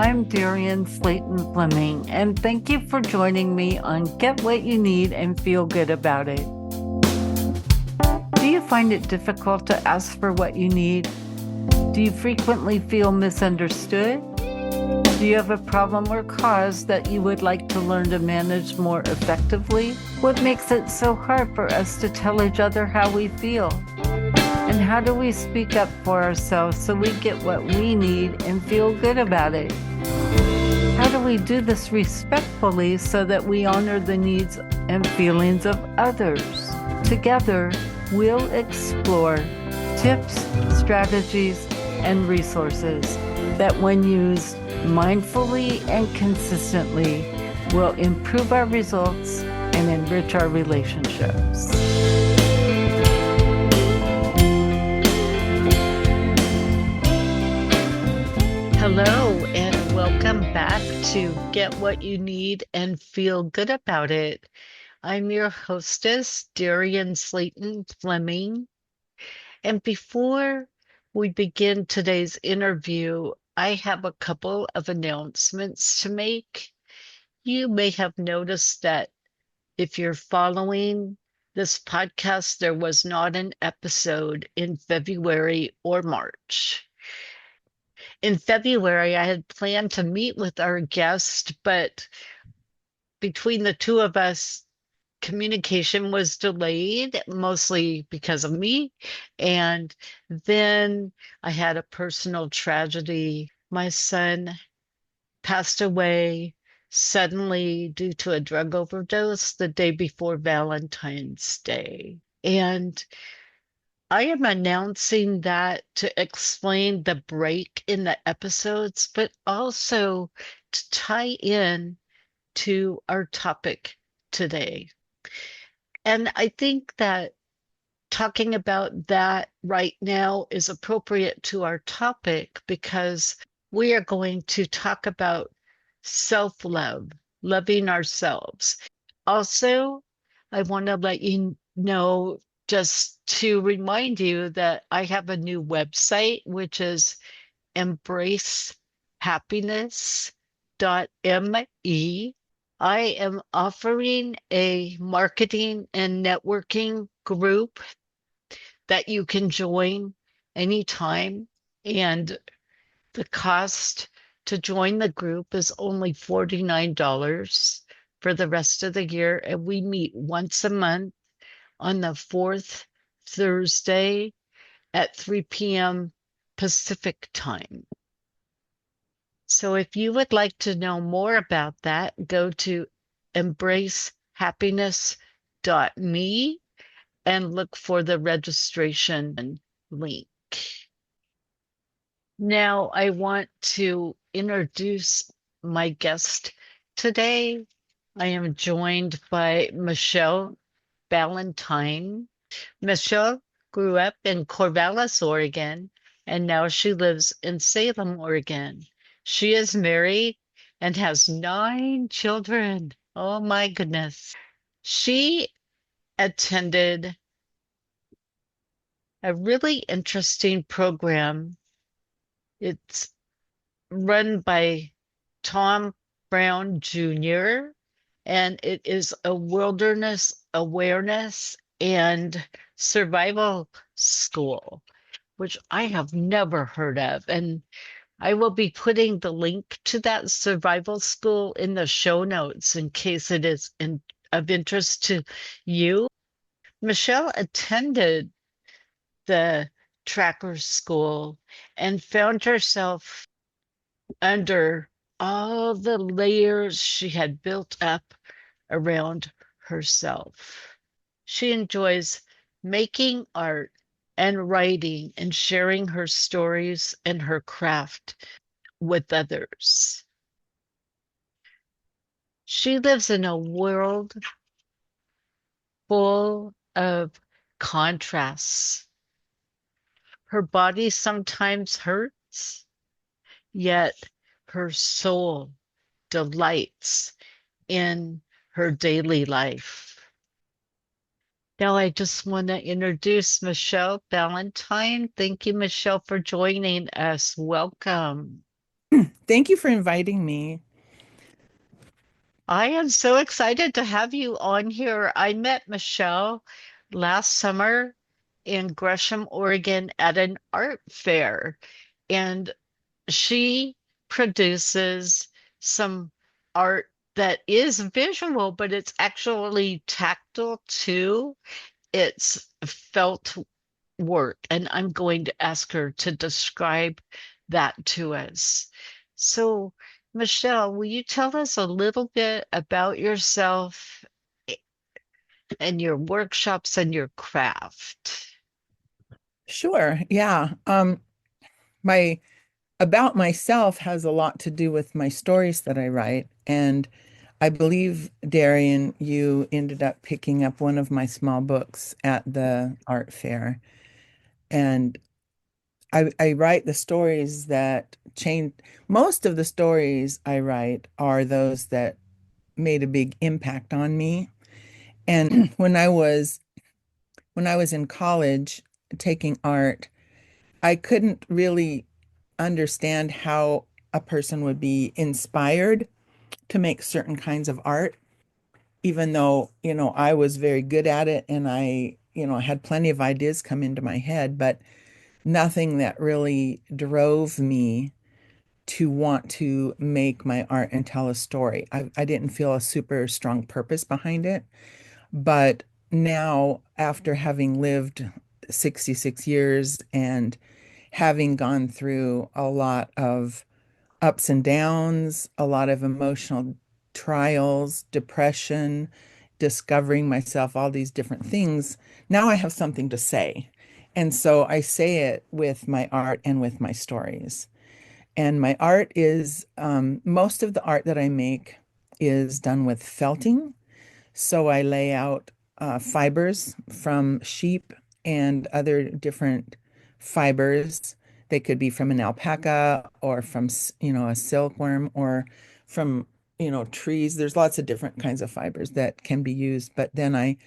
I'm Darian Slayton Fleming, and thank you for joining me on Get What You Need and Feel Good About It. Do you find it difficult to ask for what you need? Do you frequently feel misunderstood? Do you have a problem or cause that you would like to learn to manage more effectively? What makes it so hard for us to tell each other how we feel? And how do we speak up for ourselves so we get what we need and feel good about it? How do we do this respectfully so that we honor the needs and feelings of others? Together, we'll explore tips, strategies, and resources that, when used mindfully and consistently, will improve our results and enrich our relationships. Hello, and welcome back to Get What You Need and Feel Good About It. I'm your hostess, Darian Slayton Fleming. And before we begin today's interview, I have a couple of announcements to make. You may have noticed that if you're following this podcast, there was not an episode in February or March. In February, I had planned to meet with our guest, but between the two of us, communication was delayed, mostly because of me. And then I had a personal tragedy. My son passed away suddenly due to a drug overdose the day before Valentine's Day. And I am announcing that to explain the break in the episodes, but also to tie in to our topic today. And I think that talking about that right now is appropriate to our topic because we are going to talk about self-love, loving ourselves. Also, I want to let you know, just to remind you, that I have a new website, which is embracehappiness.me. I am offering a marketing and networking group that you can join anytime. And the cost to join the group is only $49 for the rest of the year. And we meet once a month on the fourth Thursday at 3 p.m. Pacific time. So if you would like to know more about that, go to embracehappiness.me and look for the registration link. Now I want to introduce my guest today. I am joined by Michele Ballantyne. Michele grew up in Corvallis, Oregon, and now she lives in Salem, Oregon. She is married and has 9 children. Oh my goodness. She attended a really interesting program. It's run by Tom Brown Jr., and it is a wilderness awareness and survival school, which I have never heard of. And I will be putting the link to that survival school in the show notes in case it is of interest to you. Michele attended the Trackerschool and found herself under all the layers she had built up around herself. She enjoys making art and writing and sharing her stories and her craft with others. She lives in a world full of contrasts. Her body sometimes hurts, yet her soul delights in her daily life. Now, I just want to introduce Michele Ballantyne. Thank you, Michele, for joining us. Welcome. Thank you for inviting me. I am so excited to have you on here. I met Michelle last summer in Gresham, Oregon at an art fair, and she produces some art that is visual, but it's actually tactile too. It's felt work, and I'm going to ask her to describe that to us. So, Michelle, will you tell us a little bit about yourself and your workshops and your craft? Sure. Yeah. My about myself has a lot to do with my stories that I write. And I believe, Darian, you ended up picking up one of my small books at the art fair. And I write the stories that change. Most of the stories I write are those that made a big impact on me. And when I was in college taking art, I couldn't really understand how a person would be inspired to make certain kinds of art, even though, I was very good at it and I had plenty of ideas come into my head, but nothing that really drove me to want to make my art and tell a story. I didn't feel a super strong purpose behind it. But now, after having lived 66 years and having gone through a lot of ups and downs, a lot of emotional trials, depression, discovering myself, all these different things, now I have something to say. And so I say it with my art and with my stories. And my art is most of the art that I make is done with felting. So I lay out fibers from sheep and other different fibers. They could be from an alpaca or from, a silkworm or from, trees. There's lots of different kinds of fibers that can be used. But then I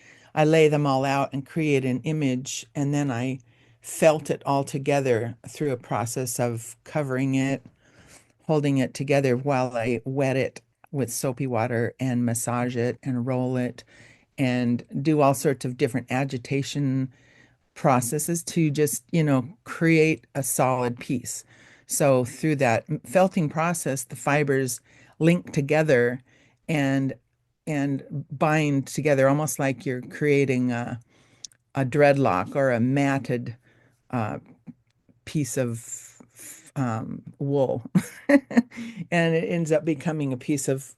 lay them all out and create an image, and then I felt it all together through a process of covering it, holding it together while I wet it with soapy water and massage it and roll it and do all sorts of different agitation processes to just, create a solid piece. So through that felting process, the fibers link together and and bind together almost like you're creating a dreadlock or a matted uh, piece of wool. And it ends up becoming a piece of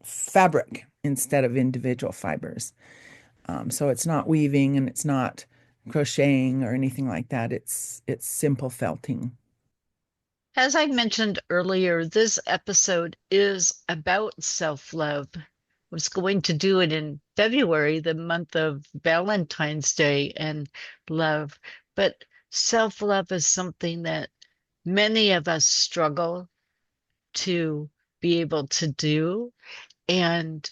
fabric instead of individual fibers. So it's not weaving and it's not crocheting or anything like that. It's simple felting. As I mentioned earlier, this episode is about self-love. I was going to do it in February, the month of Valentine's Day and love, but self-love is something that many of us struggle to be able to do. And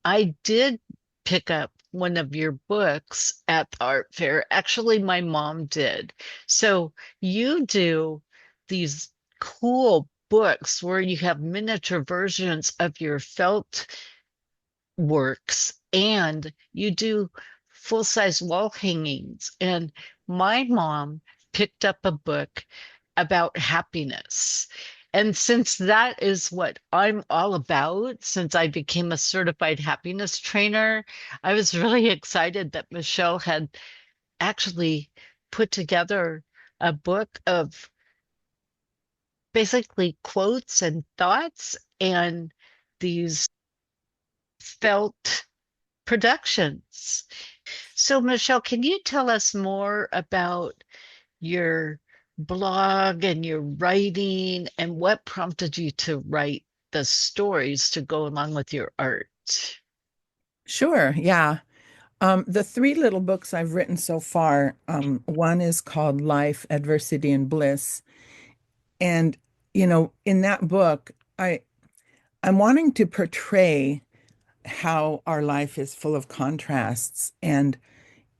I did pick up one of your books at the art fair. Actually, my mom did. So you do these cool books where you have miniature versions of your felt works and you do full-size wall hangings. And my mom picked up a book about happiness. And since that is what I'm all about, since I became a certified happiness trainer, I was really excited that Michelle had actually put together a book of basically quotes and thoughts and these felt productions. So, Michelle, can you tell us more about your blog and your writing and what prompted you to write the stories to go along with your art? Sure, yeah. The three little books I've written so far, one is called Life, Adversity, and Bliss. And, in that book, I'm wanting to portray how our life is full of contrasts and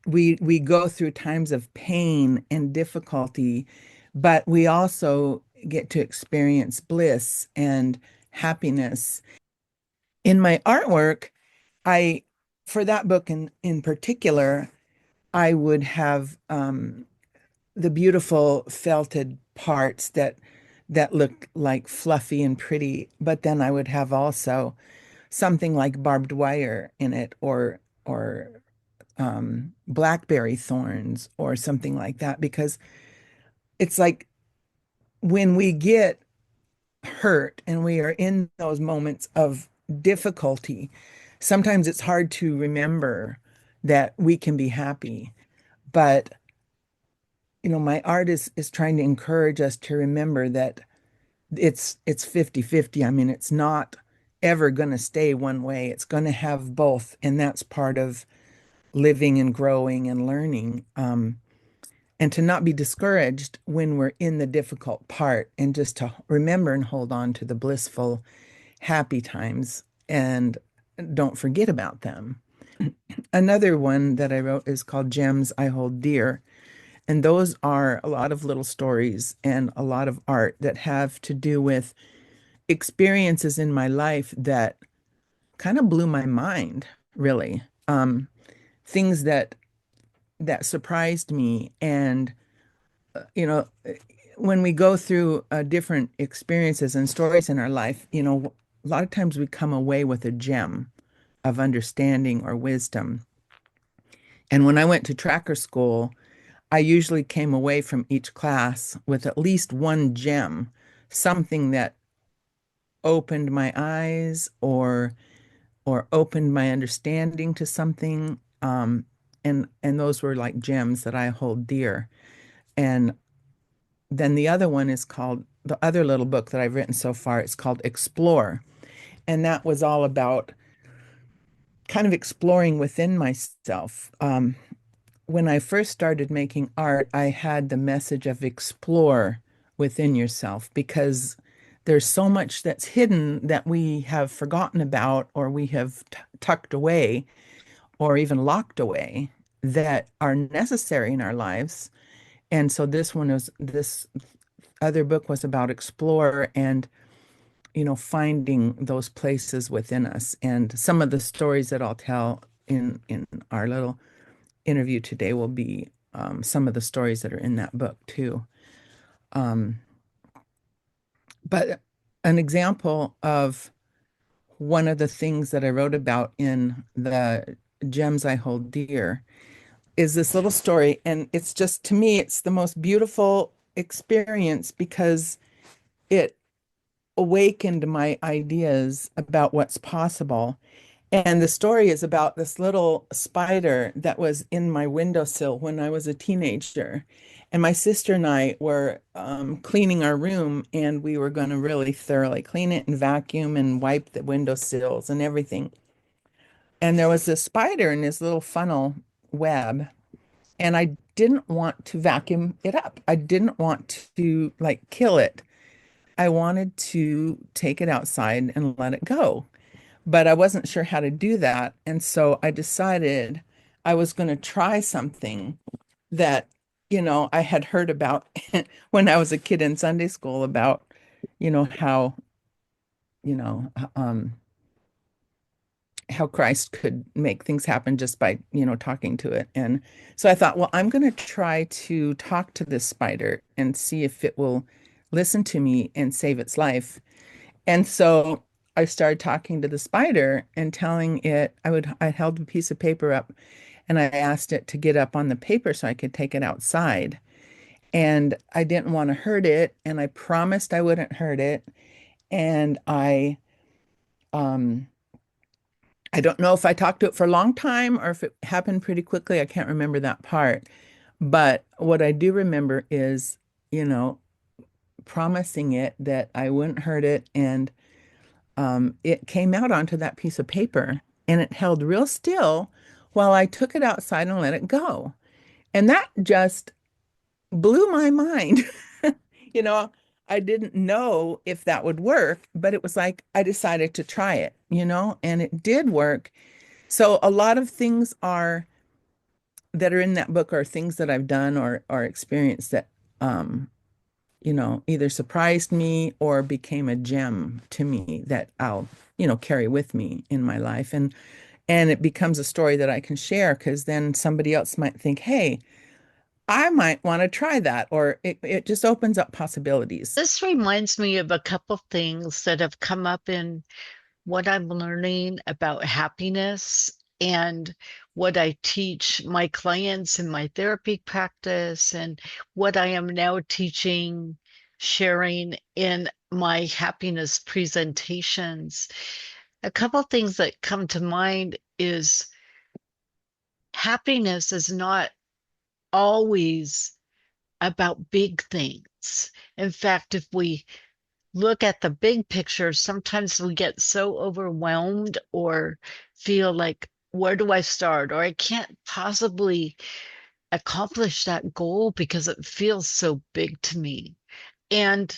we go through times of pain and difficulty, but we also get to experience bliss and happiness. In my artwork, I, for that book in particular, I would have the beautiful felted parts that look like fluffy and pretty, but then I would have also something like barbed wire in it or blackberry thorns or something like that because it's like when we get hurt and we are in those moments of difficulty, sometimes it's hard to remember that we can be happy. But, my art is trying to encourage us to remember that it's 50-50. I mean, it's not ever going to stay one way. It's going to have both, and that's part of living and growing and learning. And to not be discouraged when we're in the difficult part, and just to remember and hold on to the blissful, happy times and don't forget about them. Another one that I wrote is called Gems I Hold Dear. And those are a lot of little stories and a lot of art that have to do with experiences in my life that kind of blew my mind, really. Things that surprised me. And, you know, when we go through different experiences and stories in our life, a lot of times we come away with a gem of understanding or wisdom. And when I went to tracker school, I usually came away from each class with at least one gem, something that opened my eyes or opened my understanding to something. And those were like gems that I hold dear. And then the other one is called the other little book that I've written so far. It's called Explore. And that was all about kind of exploring within myself. When I first started making art, I had the message of explore within yourself because there's so much that's hidden that we have forgotten about or we have tucked away or even locked away that are necessary in our lives. And so this other book was about explore and finding those places within us. And some of the stories that I'll tell in our little interview today will be some of the stories that are in that book too. Um, but an example of one of the things that I wrote about in the Gems I Hold Dear is this little story. And it's just, to me, it's the most beautiful experience because it awakened my ideas about what's possible. And the story is about this little spider that was in my windowsill when I was a teenager. And my sister and I were cleaning our room, and we were going to really thoroughly clean it and vacuum and wipe the windowsills and everything. And there was this spider in this little funnel web, and I didn't want to vacuum it up. I didn't want to like kill it. I wanted to take it outside and let it go, but I wasn't sure how to do that. And so I decided I was going to try something that, I had heard about when I was a kid in Sunday school about, how, you know, um, how Christ could make things happen just by, talking to it. And so I thought, well, I'm going to try to talk to this spider and see if it will listen to me and save its life. And so I started talking to the spider and telling it, I held a piece of paper up and I asked it to get up on the paper so I could take it outside. And I didn't want to hurt it, and I promised I wouldn't hurt it. And um, I don't know if I talked to it for a long time or if it happened pretty quickly. I can't remember that part. But what I do remember is, you know, promising it that I wouldn't hurt it, and it came out onto that piece of paper and it held real still while I took it outside and let it go. And that just blew my mind. You know, I didn't know if that would work, but it was like I decided to try it, and it did work. So a lot of things are that are in that book are things that I've done or experienced that um either surprised me or became a gem to me that I'll, carry with me in my life. And it becomes a story that I can share because then somebody else might think, hey, I might want to try that, or it just opens up possibilities. This reminds me of a couple things that have come up in what I'm learning about happiness and what I teach my clients in my therapy practice and what I am now teaching, sharing in my happiness presentations. A couple things that come to mind is happiness is not always about big things. In fact, if we look at the big picture, sometimes we get so overwhelmed or feel like, where do I start? Or I can't possibly accomplish that goal because it feels so big to me. And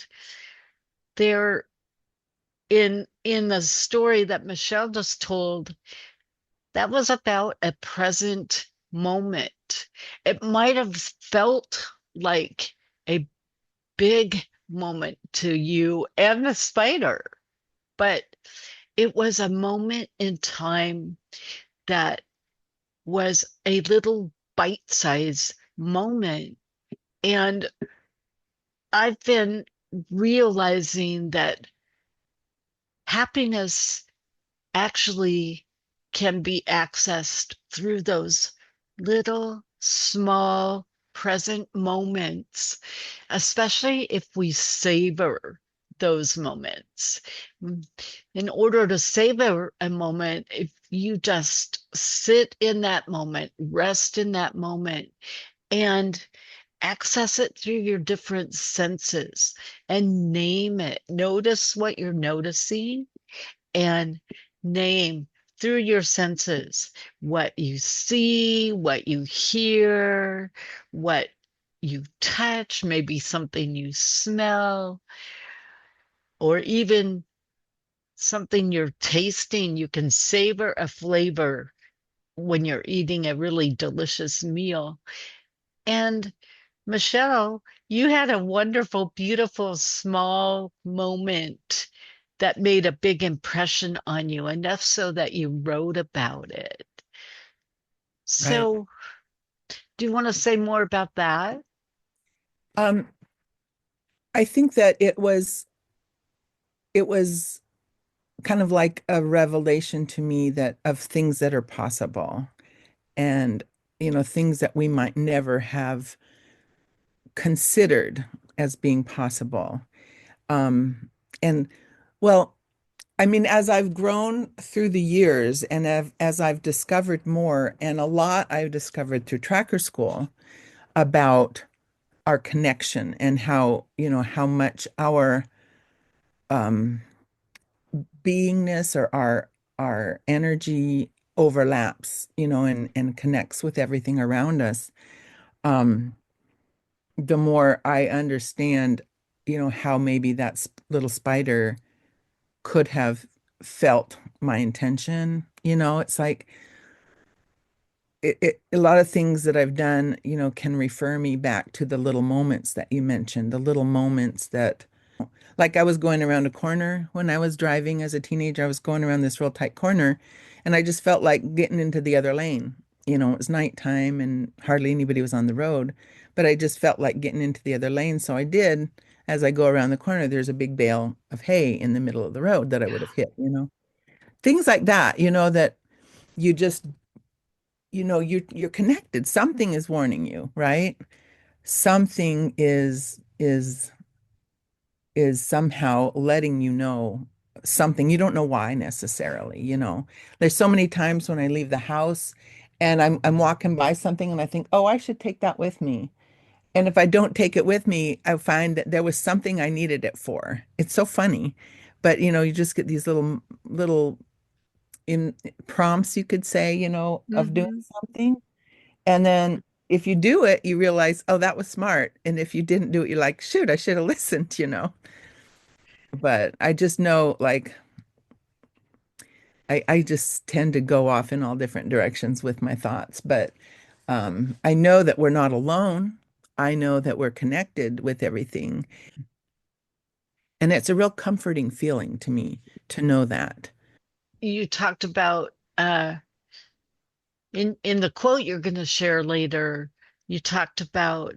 there in the story that Michelle just told, that was about a present moment. It might have felt like a big moment to you and the spider, but it was a moment in time that was a little bite-sized moment. And I've been realizing that happiness actually can be accessed through those little small present moments, especially if we savor those moments. In order to savor a moment, if you just sit in that moment, rest in that moment, and access it through your different senses and name it. Notice what you're noticing and name through your senses what you see, what you hear, what you touch, maybe something you smell, or even something you're tasting. You can savor a flavor when you're eating a really delicious meal. And Michelle, you had a wonderful, beautiful, small moment that made a big impression on you, enough so that you wrote about it. Right. So, do you want to say more about that? Um, I think that it was kind of like a revelation to me that of things that are possible and things that we might never have considered as being possible. Um, and well, I mean, as I've grown through the years and as I've discovered more, and a lot I've discovered through Tracker School about our connection and how much our um, beingness or our energy overlaps, and connects with everything around us. Um, the more I understand, how maybe that little spider could have felt my intention. It's like a lot of things that I've done, can refer me back to the little moments that you mentioned, the little moments that, like I was going around a corner when I was driving as a teenager, I was going around this real tight corner and I just felt like getting into the other lane. It was nighttime and hardly anybody was on the road, but I just felt like getting into the other lane. So I did. As I go around the corner, there's a big bale of hay in the middle of the road that I would have hit. Things like that, that you just, you're connected. Something is warning you, right? Something is somehow letting you know something. You don't know why necessarily. There's so many times when I leave the house and I'm walking by something and I think, "Oh, I should take that with me." And if I don't take it with me, I find that there was something I needed it for. It's so funny. But you just get these little in prompts, you could say, of doing Mm-hmm. something. And then if you do it, you realize, "Oh, that was smart." And if you didn't do it, you're like, "Shoot, I should have listened." But I just know, like, I just tend to go off in all different directions with my thoughts. But I know that we're not alone. I know that we're connected with everything. And it's a real comforting feeling to me to know that. You talked about in the quote you're going to share later, you talked about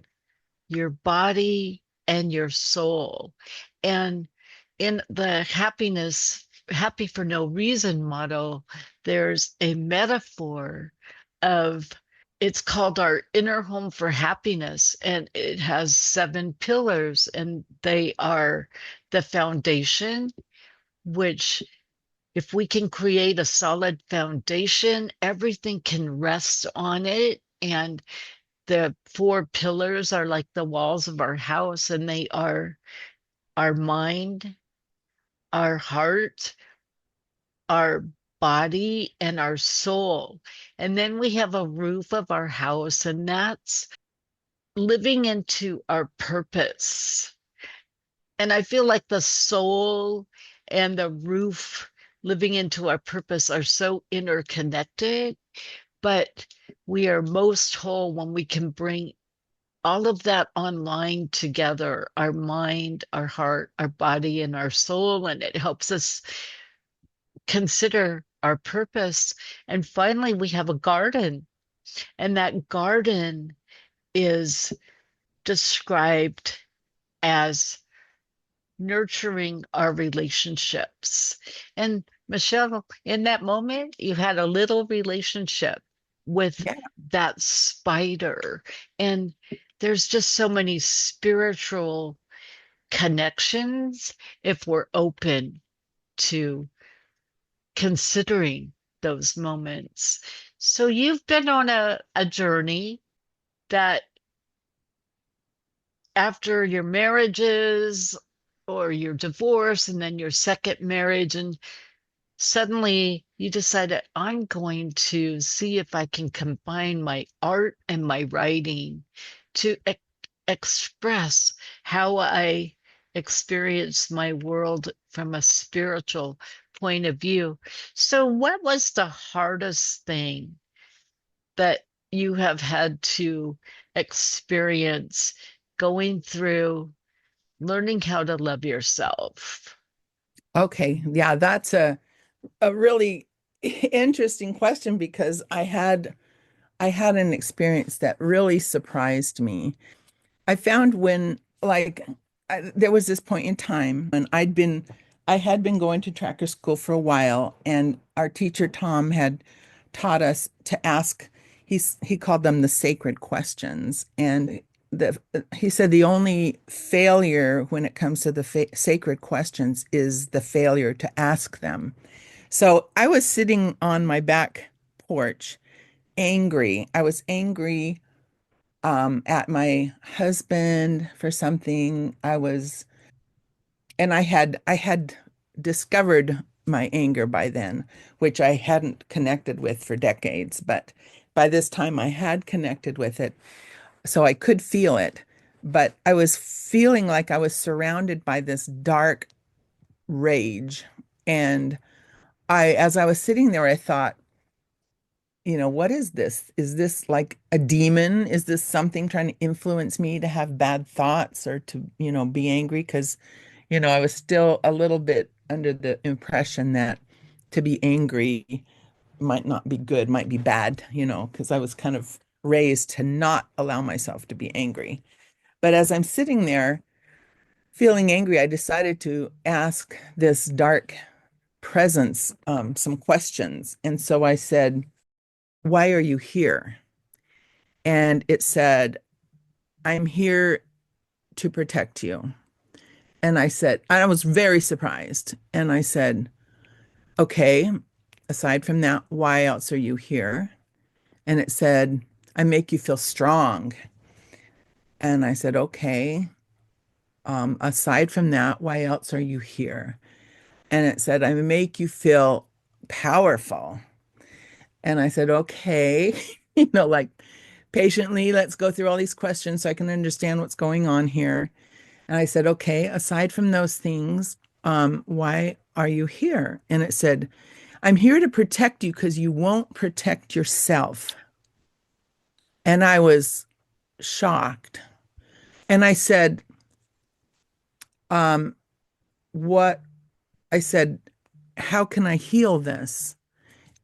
your body and your soul. And in the happy for no reason model, there's a metaphor of it's called our inner home for happiness, and it has 7 pillars, and they are the foundation, which if we can create a solid foundation, everything can rest on it. And the 4 pillars are like the walls of our house, and they are our mind, our heart, our body, and our soul. And then we have a roof of our house, and that's living into our purpose. And I feel like the soul and the roof living into our purpose are so interconnected, but we are most whole when we can bring all of that online together, our mind, our heart, our body, and our soul. And it helps us consider our purpose. And finally, we have a garden, and that garden is described as nurturing our relationships. And Michele, in that moment, you had a little relationship with Yeah. that spider. And there's just so many spiritual connections if we're open to considering those moments. So you've been on a journey that after your marriages or your divorce and then your second marriage, and suddenly you decided, I'm going to see if I can combine my art and my writing to express how I experience my world from a spiritual point of view. So, what was the hardest thing that you have had to experience going through learning how to love yourself? Okay. Yeah, that's a really interesting question because I had an experience that really surprised me. I found when there was this point in time when I had been going to tracker school for a while, and our teacher Tom had taught us to ask, he called them the sacred questions. And he said the only failure when it comes to the sacred questions is the failure to ask them. So I was sitting on my back porch angry. I was angry at my husband for something. I had discovered my anger by then, which I hadn't connected with for decades, but by this time I had connected with it, so I could feel it. But I was feeling like I was surrounded by this dark rage. And as I was sitting there, I thought, what is this? Is this like a demon? Is this something trying to influence me to have bad thoughts or to, be angry? Because, I was still a little bit under the impression that to be angry might not be good, might be bad, because I was kind of raised to not allow myself to be angry. But as I'm sitting there feeling angry, I decided to ask this dark presence some questions. And so I said, "Why are you here?" And it said, "I'm here to protect you." And I was very surprised. And I said, "Okay, aside from that, why else are you here?" And it said, "I make you feel strong." And I said, "Okay, aside from that, why else are you here?" And it said, "I make you feel powerful." And I said, "Okay, like patiently, let's go through all these questions so I can understand what's going on here." And I said, "Okay, aside from those things, why are you here?" And it said, "I'm here to protect you because you won't protect yourself." And I was shocked. And I said, um, what I said, how can I heal this?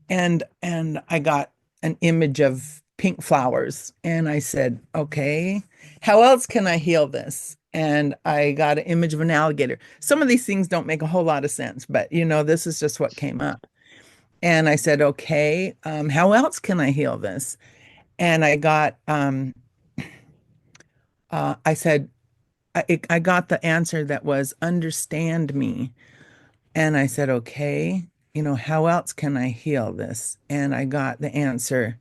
And I got an image of pink flowers and I said, okay, how else can I heal this? And I got an image of an alligator. Some of these things don't make a whole lot of sense, but this is just what came up. And I said, okay, how else can I heal this? And I said, I got the answer that was understand me. And I said, okay, how else can I heal this? And I got the answer,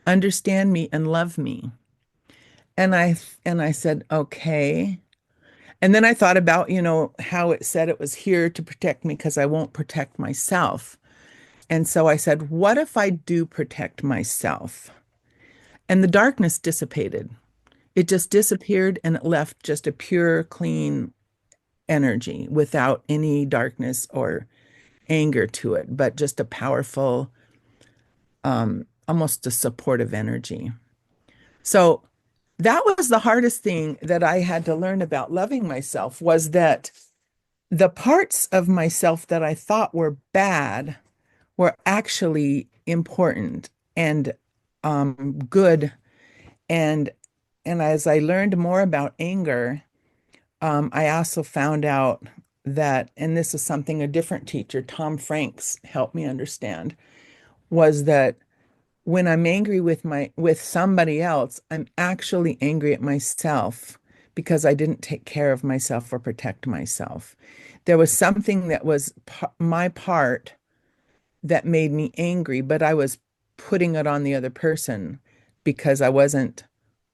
understand me and love me. And I said, okay. And then I thought about, how it said it was here to protect me because I won't protect myself. And so I said, what if I do protect myself? And the darkness dissipated. It just disappeared and it left just a pure, clean energy without any darkness or anger to it, but just a powerful, almost a supportive energy. So that was the hardest thing that I had to learn about loving myself was that the parts of myself that I thought were bad were actually important and good. And and as I learned more about anger, I also found out that, and this is something a different teacher, Tom Franks, helped me understand, was that when I'm angry with somebody else, I'm actually angry at myself because I didn't take care of myself or protect myself. There was something that was my part that made me angry, but I was putting it on the other person because I wasn't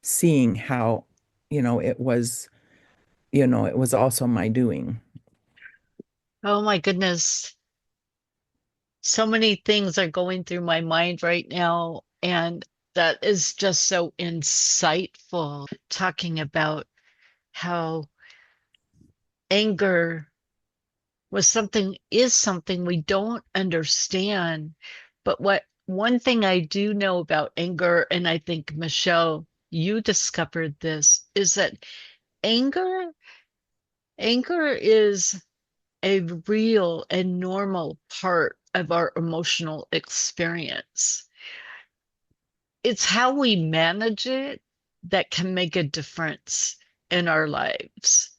seeing how, it was, it was also my doing. Oh my goodness. So many things are going through my mind right now, and that is just so insightful, talking about how anger is something we don't understand. But what one thing I do know about anger, and I think Michelle, you discovered this, is that anger, anger is a real and normal part of our emotional experience. It's how we manage it that can make a difference in our lives.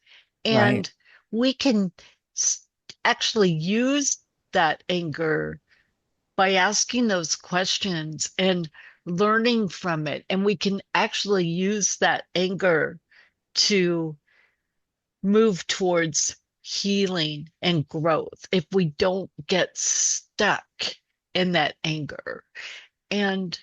Right. And we can s- actually use that anger by asking those questions and learning from it. And we can actually use that anger to move towards healing and growth if we don't get stuck in that anger. And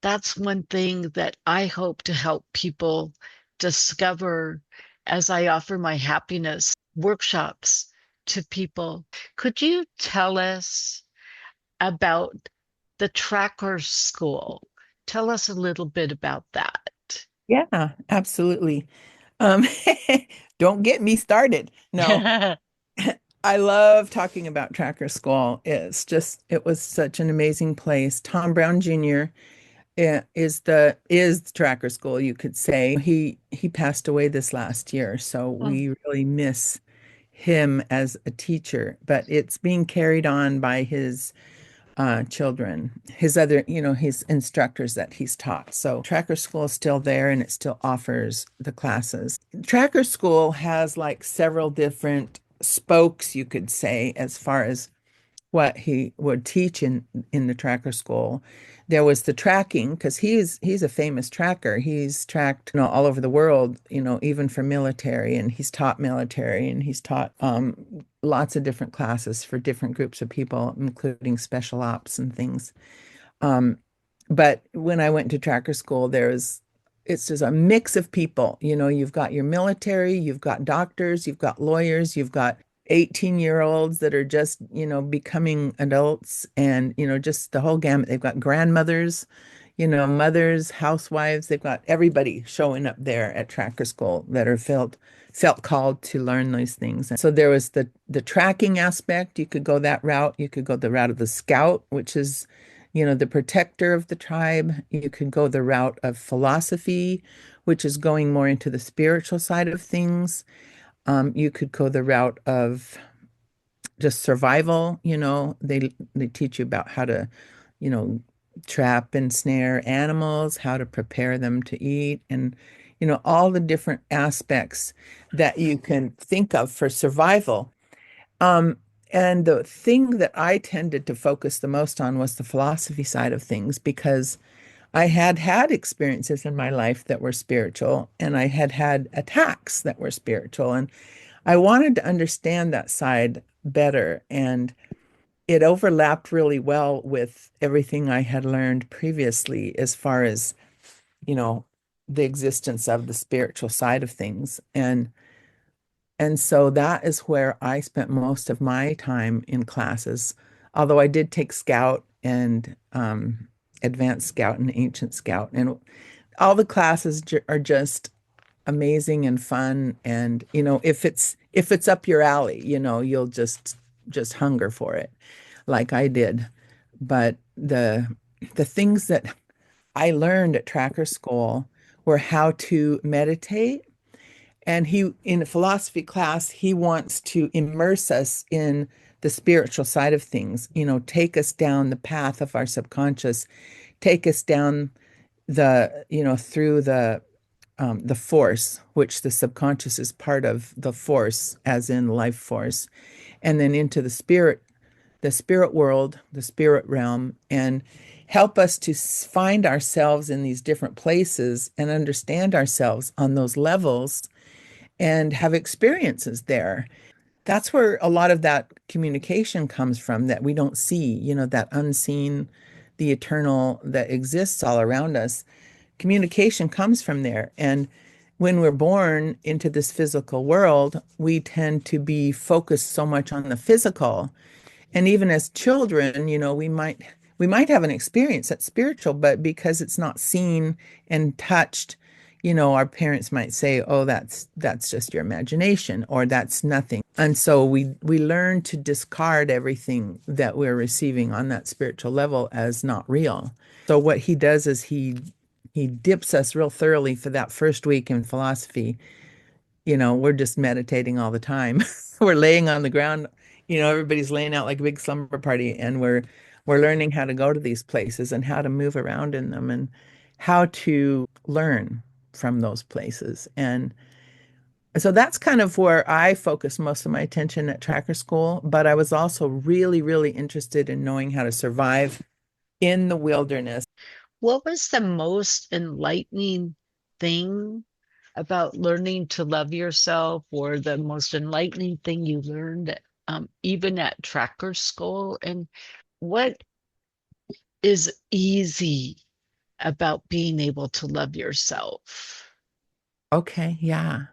that's one thing that I hope to help people discover as I offer my happiness workshops to people. Could you tell us about the Tracker School? Tell us a little bit about that. Yeah, absolutely. Um, don't get me started. No, I love talking about Tracker School. It was such an amazing place. Tom Brown Jr. Is the Tracker School, you could say. He passed away this last year, so Oh, we really miss him as a teacher, but it's being carried on by his children, his other, his instructors that he's taught. So Tracker School is still there and it still offers the classes. Tracker School has like several different spokes, you could say, as far as what he would teach in the tracker school. There was the tracking because he's a famous tracker. He's tracked, all over the world, even for military, and he's taught military, and he's taught lots of different classes for different groups of people, including special ops and things. Um, but when I went to tracker school, it's just a mix of people. You've got your military, you've got doctors, you've got lawyers, you've got 18-year-olds that are just, becoming adults and, just the whole gamut. They've got grandmothers, mothers, housewives. They've got everybody showing up there at tracker school that are felt called to learn these things. And so there was the tracking aspect. You could go that route. You could go the route of the scout, which is, the protector of the tribe. You could go the route of philosophy, which is going more into the spiritual side of things. You could go the route of just survival, they teach you about how to, you know, trap and snare animals, how to prepare them to eat, and all the different aspects that you can think of for survival. Um, and the thing that I tended to focus the most on was the philosophy side of things because I had had experiences in my life that were spiritual, and I had had attacks that were spiritual, and I wanted to understand that side better. And it overlapped really well with everything I had learned previously as far as, you know, the existence of the spiritual side of things. And so that is where I spent most of my time in classes, although I did take Scout and Advanced Scout and Ancient Scout. And all the classes are just amazing and fun. And, if it's up your alley, you'll just hunger for it like I did. But the things that I learned at Tracker School were how to meditate. And in a philosophy class, he wants to immerse us in the spiritual side of things, take us down the path of our subconscious, take us down through the force, which the subconscious is part of the force, as in life force, and then into the spirit world, the spirit realm, and help us to find ourselves in these different places and understand ourselves on those levels and have experiences there. That's where a lot of that communication comes from that we don't see, that unseen, the eternal that exists all around us. Communication comes from there. And when we're born into this physical world, we tend to be focused so much on the physical. And even as children, we might have an experience that's spiritual, but because it's not seen and touched, our parents might say, "Oh, that's just your imagination," or "That's nothing." And so we learn to discard everything that we're receiving on that spiritual level as not real. So what he does is he dips us real thoroughly for that first week in philosophy. We're just meditating all the time. We're laying on the ground, everybody's laying out like a big slumber party, and we're learning how to go to these places and how to move around in them and how to learn from those places. And so that's kind of where I focus most of my attention at Tracker School, but I was also really, really interested in knowing how to survive in the wilderness. What was the most enlightening thing about learning to love yourself, or the most enlightening thing you learned, even at Tracker School? And what is easy about being able to love yourself? Okay, yeah.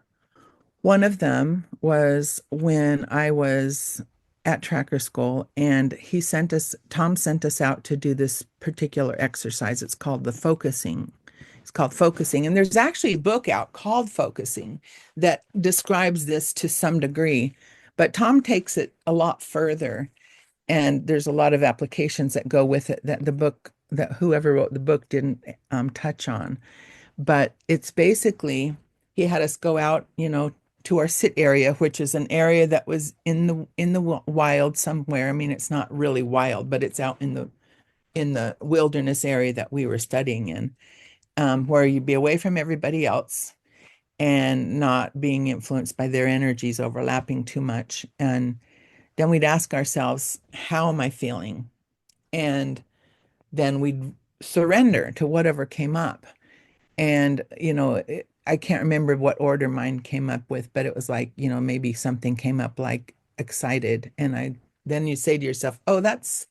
One of them was when I was at Tracker School, and Tom sent us out to do this particular exercise. It's called the focusing. It's called focusing. And there's actually a book out called Focusing that describes this to some degree, but Tom takes it a lot further. And there's a lot of applications that go with it that whoever wrote the book didn't touch on. But it's basically, he had us go out, to our sit area, which is an area that was in the wild somewhere. I mean, it's not really wild, but it's out in the wilderness area that we were studying in, where you'd be away from everybody else and not being influenced by their energies overlapping too much. And then we'd ask ourselves, how am I feeling? And then we'd surrender to whatever came up. And, I can't remember what order mine came up with, but it was like, maybe something came up like excited. And then you say to yourself, oh, that's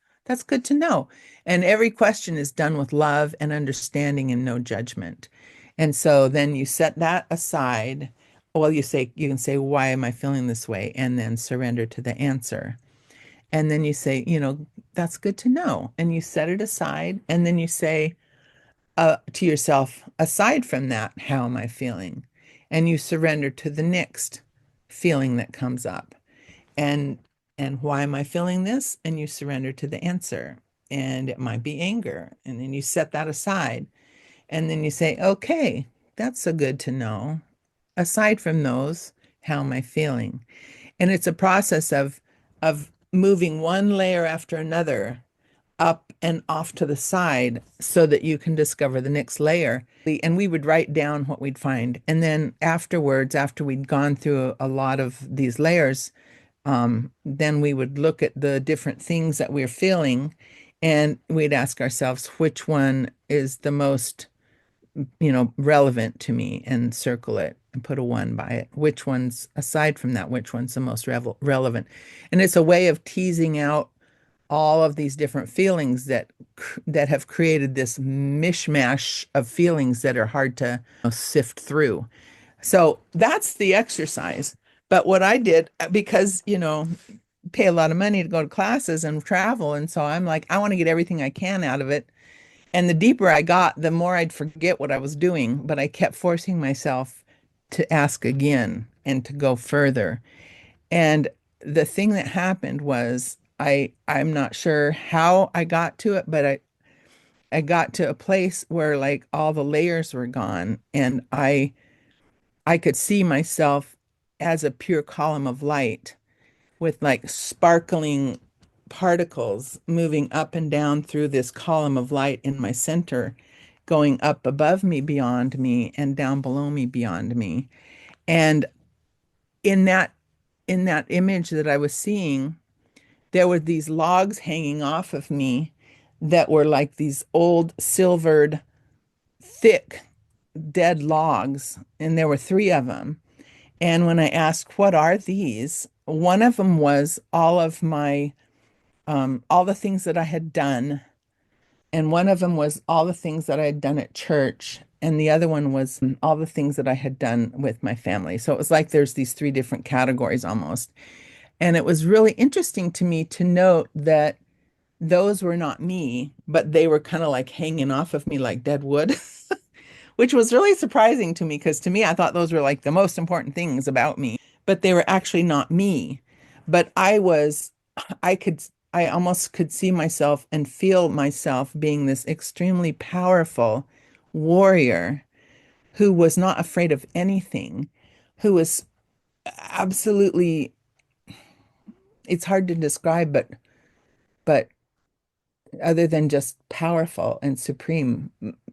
good to know. And every question is done with love and understanding and no judgment. And so then you set that aside. Well, you can say, why am I feeling this way? And then surrender to the answer. And then you say, that's good to know. And you set it aside. And then you say, to yourself, aside from that, how am I feeling? And you surrender to the next feeling that comes up. And why am I feeling this? And you surrender to the answer. And it might be anger. And then you set that aside. And then you say, okay, that's so good to know. Aside from those, how am I feeling? And it's a process of moving one layer after another up and off to the side so that you can discover the next layer. And we would write down what we'd find. And then afterwards, after we'd gone through a lot of these layers, then we would look at the different things that we're feeling and we'd ask ourselves which one is the most, relevant to me and circle it and put a one by it. Which one's, aside from that, which one's the most relevant? And it's a way of teasing out all of these different feelings that have created this mishmash of feelings that are hard to sift through. So that's the exercise. But what I did, because, pay a lot of money to go to classes and travel. And so I'm like, I want to get everything I can out of it. And the deeper I got, the more I'd forget what I was doing. But I kept forcing myself to ask again and to go further. And the thing that happened was I'm not sure how I got to it, but I got to a place where like all the layers were gone and I could see myself as a pure column of light with like sparkling particles moving up and down through this column of light in my center, going up above me, beyond me, and down below me, beyond me. And in that image that I was seeing, there were these logs hanging off of me that were like these old silvered, thick, dead logs, and there were three of them. And when I asked, what are these? One of them was all the things that I had done. And one of them was all the things that I had done at church. And the other one was all the things that I had done with my family. So it was like there's these three different categories almost. And it was really interesting to me to note that those were not me, but they were kind of like hanging off of me like dead wood, which was really surprising to me because to me, I thought those were like the most important things about me, but they were actually not me. But I could, I almost could see myself and feel myself being this extremely powerful warrior who was not afraid of anything, who was absolutely, it's hard to describe, but other than just powerful and supreme.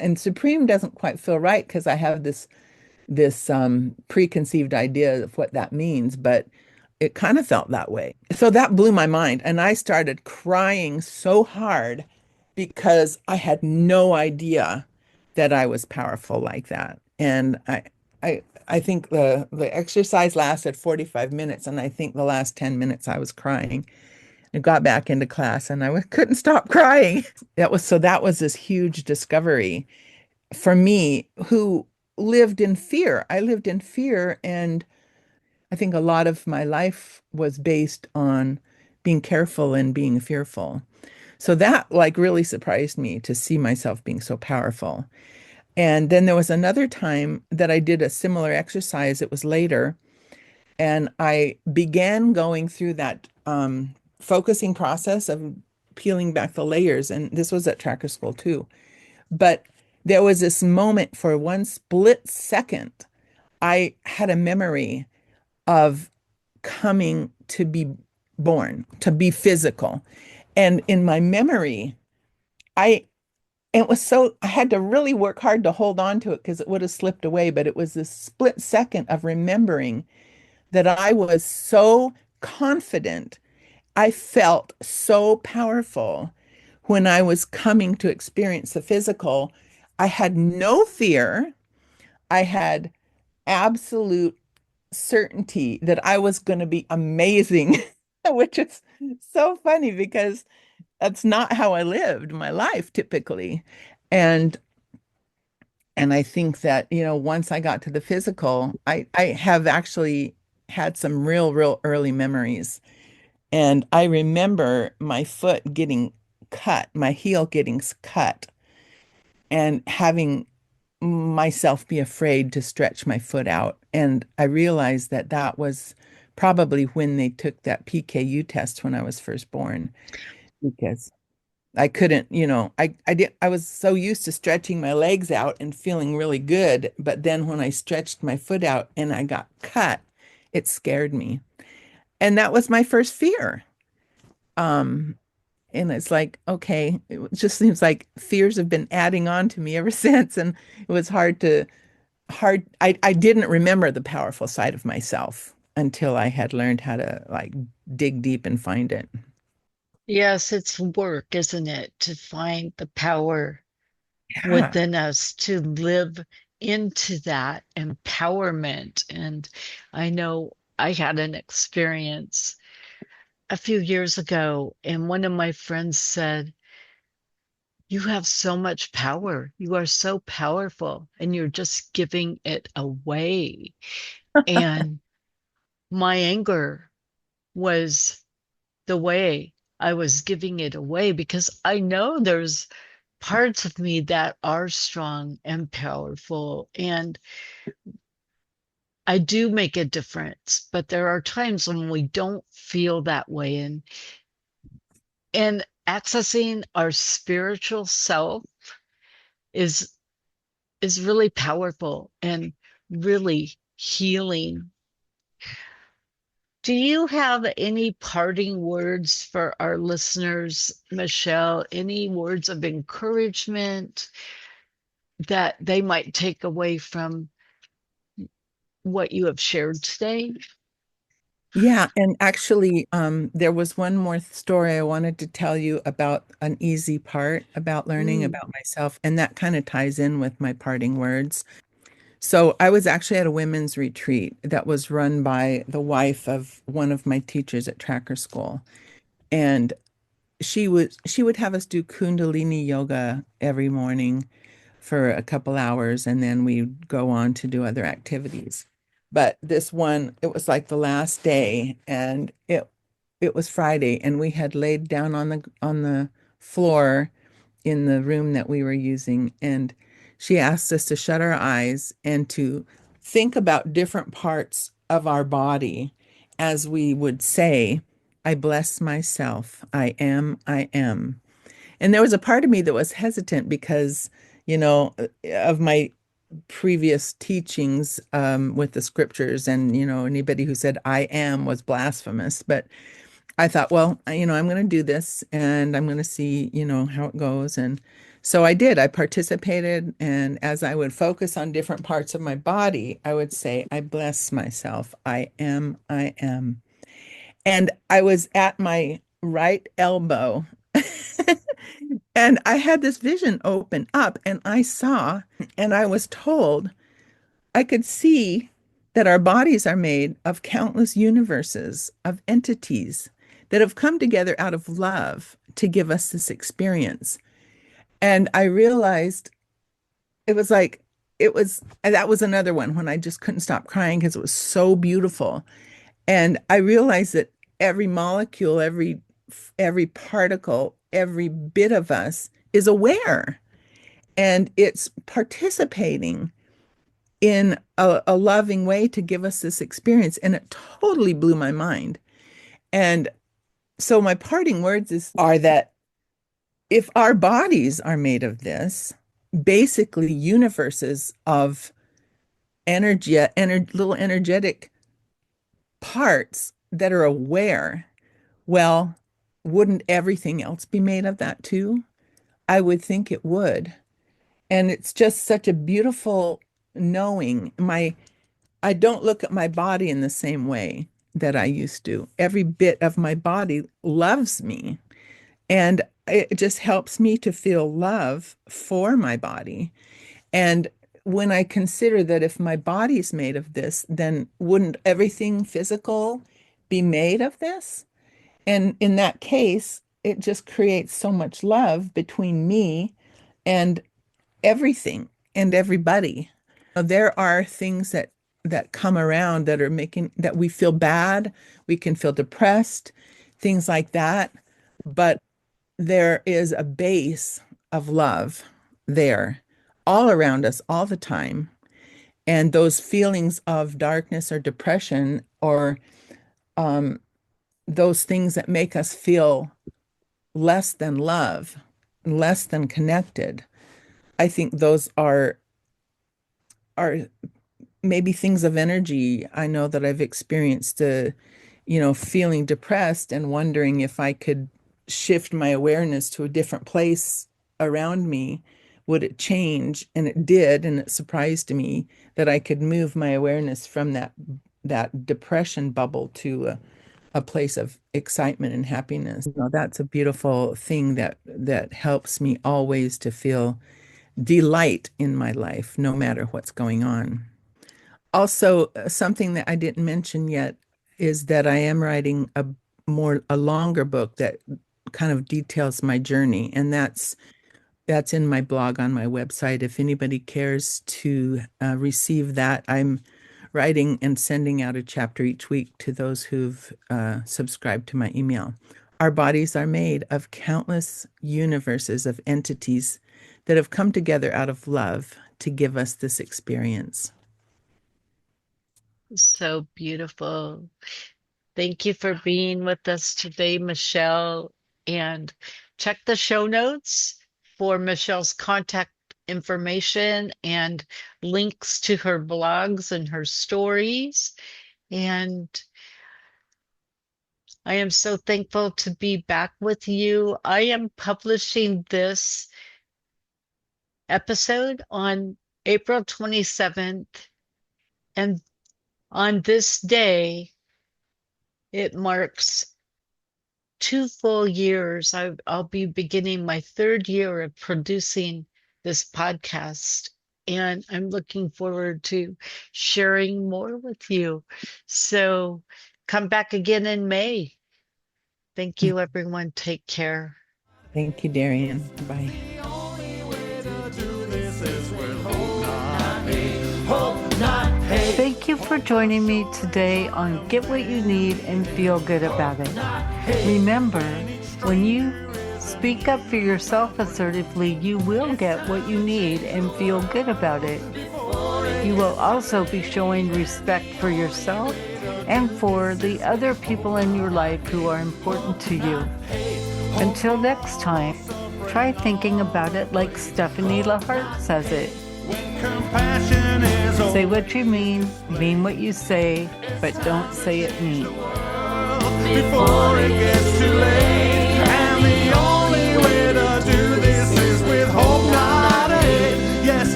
And supreme doesn't quite feel right because I have this preconceived idea of what that means, but it kind of felt that way. So that blew my mind, and I started crying so hard because I had no idea that I was powerful like that. And I think the exercise lasted 45 minutes, and I think the last 10 minutes I was crying. I got back into class and couldn't stop crying. That was this huge discovery for me who lived in fear. I lived in fear, and I think a lot of my life was based on being careful and being fearful. So that like really surprised me to see myself being so powerful. And then there was another time that I did a similar exercise. It was later, and I began going through that focusing process of peeling back the layers. And this was at Trackerschool too. But there was this moment for one split second, I had a memory of coming to be born, to be physical. And in my memory, I it was so I had to really work hard to hold on to it because it would have slipped away. But it was this split second of remembering that I was so confident. I felt so powerful when I was coming to experience the physical. I had no fear. I had absolute certainty that I was going to be amazing, which is so funny because that's not how I lived my life typically. And I think that, once I got to the physical, I have actually had some real early memories. And I remember my foot getting cut, my heel getting cut, and having myself be afraid to stretch my foot out. And I realized that that was probably when they took that PKU test when I was first born. Because I couldn't, I was so used to stretching my legs out and feeling really good, but then when I stretched my foot out and I got cut, it scared me. And that was my first fear. Um, and it's like, okay, it just seems like fears have been adding on to me ever since. And it was I didn't remember the powerful side of myself until I had learned how to like dig deep and find it. Yes, it's work, isn't it, to find the power Yeah. within us to live into that empowerment. And I know I had an experience a few years ago, and one of my friends said, "You have so much power. You are so powerful, and you're just giving it away." And my anger was the way I was giving it away because I know there's parts of me that are strong and powerful, and I do make a difference, but there are times when we don't feel that way. And accessing our spiritual self is is really powerful and really healing. Do you have any parting words for our listeners, Michelle? Any words of encouragement that they might take away from what you have shared today? Yeah, and actually, there was one more story I wanted to tell you about an easy part about learning Mm, about myself, and that kind of ties in with my parting words. So I was actually at a women's retreat that was run by the wife of one of my teachers at Trackerschool, and she would have us do Kundalini yoga every morning for a couple hours, and then we'd go on to do other activities. But this one, it was like the last day, and it was Friday, and we had laid down on the floor in the room that we were using, and she asked us to shut our eyes and to think about different parts of our body as we would say, I bless myself. I am, I am. And there was a part of me that was hesitant because, of my previous teachings with the scriptures, and anybody who said I am was blasphemous. But I thought, well, I'm going to do this and I'm going to see, how it goes. And so I did. I participated, and as I would focus on different parts of my body, I would say, I bless myself. I am, I am. And I was at my right elbow. And I had this vision open up, and I saw, and I was told, I could see that our bodies are made of countless universes of entities that have come together out of love to give us this experience. And I realized it was like, and that was another one when I just couldn't stop crying because it was so beautiful. And I realized that every molecule, every particle, every bit of us is aware, and it's participating in a loving way to give us this experience. And it totally blew my mind. And so my parting words are that if our bodies are made of this, basically universes of little energetic parts that are aware, well, wouldn't everything else be made of that too? I would think it would. And it's just such a beautiful knowing. I don't look at my body in the same way that I used to. Every bit of my body loves me, and it just helps me to feel love for my body. And when I consider that if my body's made of this, then wouldn't everything physical be made of this? And in that case, it just creates so much love between me and everything and everybody. There are things that come around that are making that we feel bad, we can feel depressed, things like that. But there is a base of love there all around us all the time. And those feelings of darkness or depression or um, those things that make us feel less than love, less than connected. I think those are maybe things of energy. I know that I've experienced, feeling depressed and wondering if I could shift my awareness to a different place around me, would it change? And it did, and it surprised me that I could move my awareness from that depression bubble to a place of excitement and happiness. That's a beautiful thing that helps me always to feel delight in my life, no matter what's going on. Also, something that I didn't mention yet is that I am writing a longer book that kind of details my journey, and that's in my blog on my website. If anybody cares to receive that, I'm writing and sending out a chapter each week to those who've subscribed to my email. Our bodies are made of countless universes of entities that have come together out of love to give us this experience. So beautiful. Thank you for being with us today, Michele. And check the show notes for Michele's contact information and links to her blogs and her stories. And I am so thankful to be back with you. I am publishing this episode on April 27th. And on this day, it marks 2 full years. I'll be beginning my third year of producing this podcast, and I'm looking forward to sharing more with you. So come back again in May. Thank you, everyone. Take care. Thank you, Darian. Bye. Thank you for joining me today on Get What You Need and Feel Good About It. Remember, when you speak up for yourself assertively, you will get what you need and feel good about it. You will also be showing respect for yourself and for the other people in your life who are important to you. Until next time, try thinking about it like Stephanie LaHart says it. Say what you mean what you say, but don't say it mean. Before it gets too late.